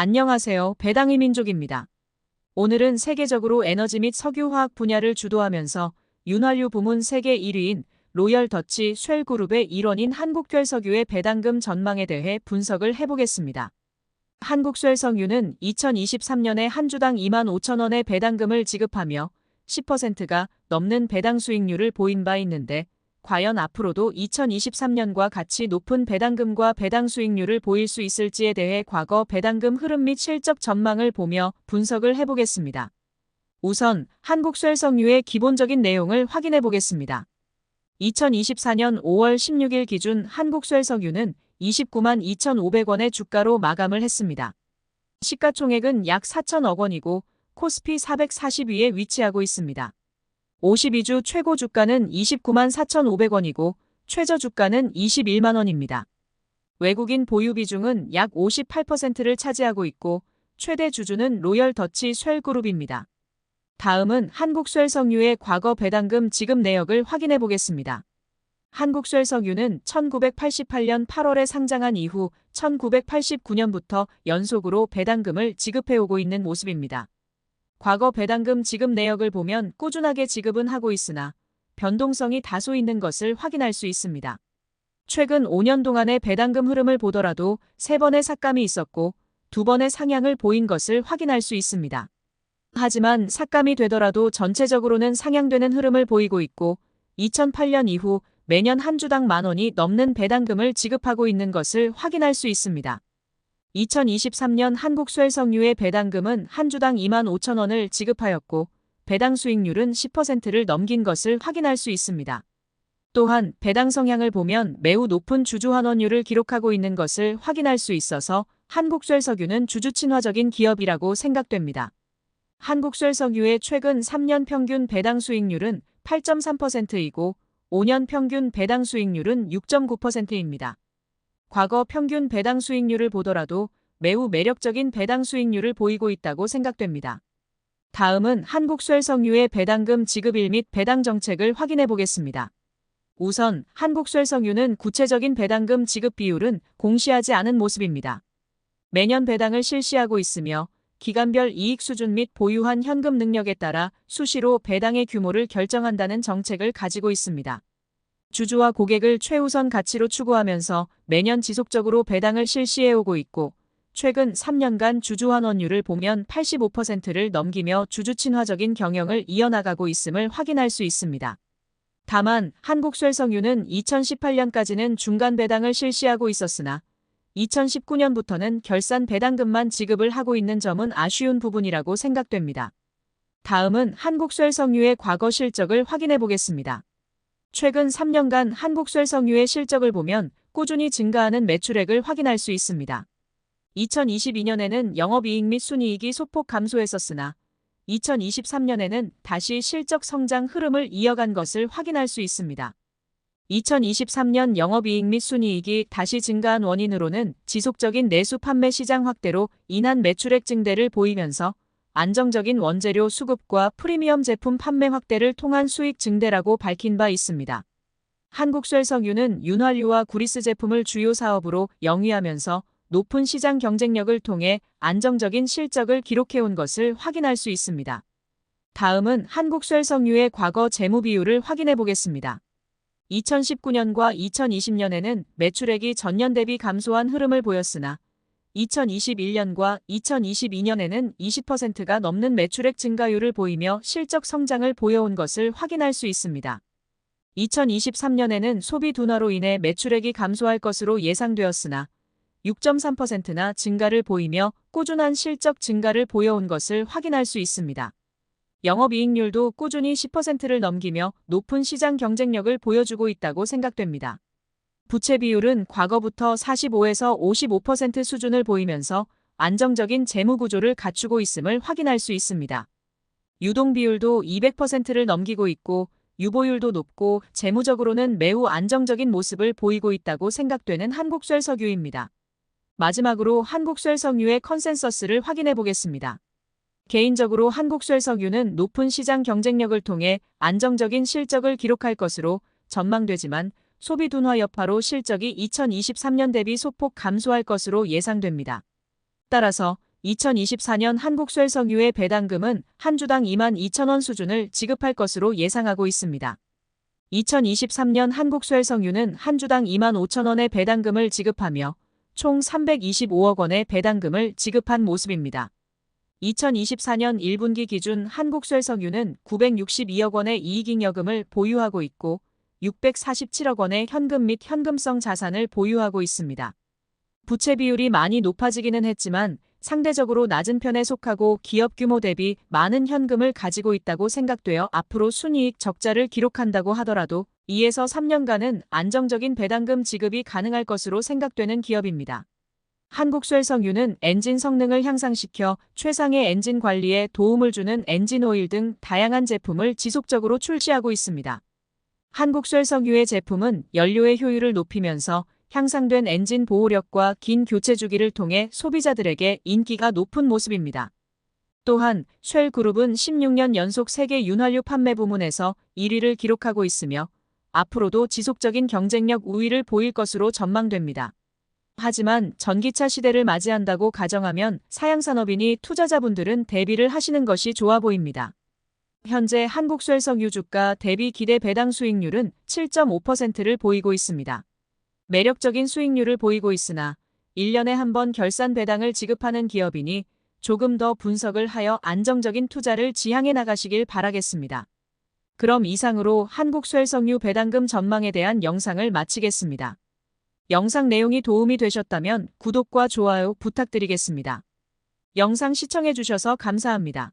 안녕하세요. 배당의 민족입니다. 오늘은 세계적으로 에너지 및 석유화학 분야를 주도하면서 윤활유 부문 세계 1위인 로열 더치 쉘 그룹의 일원인 한국쉘석유의 배당금 전망에 대해 분석을 해보겠습니다. 한국쉘석유는 2023년에 한 주당 25,000원의 배당금을 지급하며 10%가 넘는 배당 수익률을 보인 바 있는데 과연 앞으로도 2023년과 같이 높은 배당금과 배당 수익률을 보일 수 있을지에 대해 과거 배당금 흐름 및 실적 전망을 보며 분석을 해보겠습니다. 우선 한국쉘석유의 기본적인 내용을 확인해 보겠습니다. 2024년 5월 16일 기준 한국쉘석유는 29만 2,500원의 주가로 마감을 했습니다. 시가총액은 약 4천억 원이고 코스피 440위에 위치하고 있습니다. 52주 최고 주가는 29만 4,500원이고 최저 주가는 21만 원입니다. 외국인 보유 비중은 약 58%를 차지하고 있고 최대 주주는 로열 더치 쉘 그룹입니다. 다음은 한국쉘석유의 과거 배당금 지급 내역을 확인해 보겠습니다. 한국쉘석유는 1988년 8월에 상장한 이후 1989년부터 연속으로 배당금을 지급해 오고 있는 모습입니다. 과거 배당금 지급 내역을 보면 꾸준하게 지급은 하고 있으나 변동성이 다소 있는 것을 확인할 수 있습니다. 최근 5년 동안의 배당금 흐름을 보더라도 3번의 삭감이 있었고 2번의 상향을 보인 것을 확인할 수 있습니다. 하지만 삭감이 되더라도 전체적으로는 상향되는 흐름을 보이고 있고 2008년 이후 매년 한 주당 만 원이 넘는 배당금을 지급하고 있는 것을 확인할 수 있습니다. 2023년 한국쉘석유의 배당금은 한 주당 25,000원을 지급하였고 배당 수익률은 10%를 넘긴 것을 확인할 수 있습니다. 또한 배당 성향을 보면 매우 높은 주주 환원율을 기록하고 있는 것을 확인할 수 있어서 한국쉘석유는 주주 친화적인 기업이라고 생각됩니다. 한국쉘석유의 최근 3년 평균 배당 수익률은 8.3%이고 5년 평균 배당 수익률은 6.9%입니다. 과거 평균 배당 수익률을 보더라도 매우 매력적인 배당 수익률을 보이고 있다고 생각됩니다. 다음은 한국쉘석유의 배당금 지급일 및 배당 정책을 확인해 보겠습니다. 우선 한국쉘석유는 구체적인 배당금 지급 비율은 공시하지 않은 모습입니다. 매년 배당을 실시하고 있으며 기간별 이익 수준 및 보유한 현금 능력에 따라 수시로 배당의 규모를 결정한다는 정책을 가지고 있습니다. 주주와 고객을 최우선 가치로 추구하면서 매년 지속적으로 배당을 실시해오고 있고 최근 3년간 주주 환원율을 보면 85%를 넘기며 주주 친화적인 경영을 이어나가고 있음을 확인할 수 있습니다. 다만 한국쉘석유는 2018년까지는 중간 배당을 실시하고 있었으나 2019년부터는 결산 배당금만 지급을 하고 있는 점은 아쉬운 부분이라고 생각됩니다. 다음은 한국쉘석유의 과거 실적을 확인해 보겠습니다. 최근 3년간 한국쉘석유의 실적을 보면 꾸준히 증가하는 매출액을 확인할 수 있습니다. 2022년에는 영업이익 및 순이익이 소폭 감소했었으나 2023년에는 다시 실적 성장 흐름을 이어간 것을 확인할 수 있습니다. 2023년 영업이익 및 순이익이 다시 증가한 원인으로는 지속적인 내수 판매 시장 확대로 인한 매출액 증대를 보이면서 안정적인 원재료 수급과 프리미엄 제품 판매 확대를 통한 수익 증대라고 밝힌 바 있습니다. 한국쉘석유는 윤활유와 구리스 제품을 주요 사업으로 영위하면서 높은 시장 경쟁력을 통해 안정적인 실적을 기록해온 것을 확인할 수 있습니다. 다음은 한국쉘석유의 과거 재무 비율을 확인해 보겠습니다. 2019년과 2020년에는 매출액이 전년 대비 감소한 흐름을 보였으나 2021년과 2022년에는 20%가 넘는 매출액 증가율을 보이며 실적 성장을 보여온 것을 확인할 수 있습니다. 2023년에는 소비 둔화로 인해 매출액이 감소할 것으로 예상되었으나 6.3%나 증가를 보이며 꾸준한 실적 증가를 보여온 것을 확인할 수 있습니다. 영업이익률도 꾸준히 10%를 넘기며 높은 시장 경쟁력을 보여주고 있다고 생각됩니다. 부채 비율은 과거부터 45에서 55% 수준을 보이면서 안정적인 재무 구조를 갖추고 있음을 확인할 수 있습니다. 유동 비율도 200%를 넘기고 있고 유보율도 높고 재무적으로는 매우 안정적인 모습을 보이고 있다고 생각되는 한국쉘석유입니다. 마지막으로 한국쉘석유의 컨센서스를 확인해 보겠습니다. 개인적으로 한국쉘석유는 높은 시장 경쟁력을 통해 안정적인 실적을 기록할 것으로 전망되지만 소비 둔화 여파로 실적이 2023년 대비 소폭 감소할 것으로 예상됩니다. 따라서 2024년 한국쇠석유의 배당금은 한 주당 22,000원 수준을 지급할 것으로 예상하고 있습니다. 2023년 한국쇠석유는 한 주당 25,000원의 배당금을 지급하며 총 325억 원의 배당금을 지급한 모습입니다. 2024년 1분기 기준 한국쇠석유는 962억 원의 이익잉여금을 보유하고 있고 647억 원의 현금 및 현금성 자산을 보유하고 있습니다. 부채 비율이 많이 높아지기는 했지만 상대적으로 낮은 편에 속하고 기업 규모 대비 많은 현금을 가지고 있다고 생각되어 앞으로 순이익 적자를 기록한다고 하더라도 2에서 3년간은 안정적인 배당금 지급이 가능할 것으로 생각되는 기업입니다. 한국쇠석유는 엔진 성능을 향상시켜 최상의 엔진 관리에 도움을 주는 엔진오일 등 다양한 제품을 지속적으로 출시하고 있습니다. 한국쇠석유의 제품은 연료의 효율을 높이면서 향상된 엔진 보호력과 긴 교체 주기를 통해 소비자들에게 인기가 높은 모습입니다. 또한 쉘그룹은 16년 연속 세계 윤활유 판매 부문에서 1위를 기록하고 있으며 앞으로도 지속적인 경쟁력 우위를 보일 것으로 전망됩니다. 하지만 전기차 시대를 맞이한다고 가정하면 사양산업이니 투자자분들은 대비를 하시는 것이 좋아 보입니다. 현재 한국쇠석유 주가 대비 기대 배당 수익률은 7.5%를 보이고 있습니다. 매력적인 수익률을 보이고 있으나 1년에 한 번 결산 배당을 지급하는 기업이니 조금 더 분석을 하여 안정적인 투자를 지향해 나가시길 바라겠습니다. 그럼 이상으로 한국쇠석유 배당금 전망에 대한 영상을 마치겠습니다. 영상 내용이 도움이 되셨다면 구독과 좋아요 부탁드리겠습니다. 영상 시청해 주셔서 감사합니다.